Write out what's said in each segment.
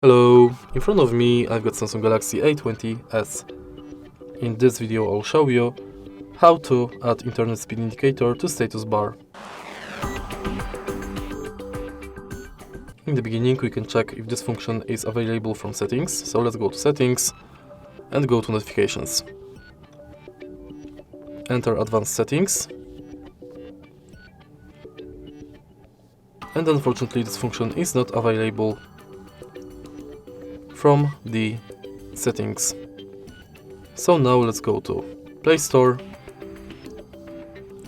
Hello, in front of me I've got Samsung Galaxy A20s. In this video I'll show you how to add Internet Speed Indicator to status bar. In the beginning we can check if this function is available from settings, so let's go to settings and go to notifications. Enter advanced settings, and unfortunately this function is not available from the settings. So now let's go to Play Store,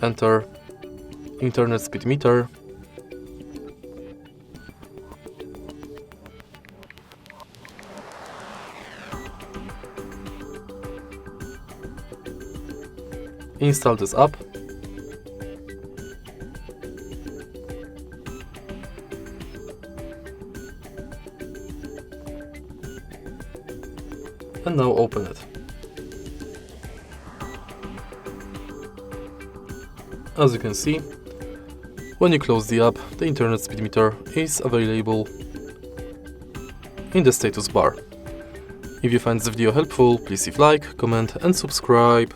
enter Internet Speed Meter, install this app, and now open it. As you can see, when you close the app, the Internet Speed Meter is available in the status bar. If you find this video helpful, please leave like, comment and subscribe.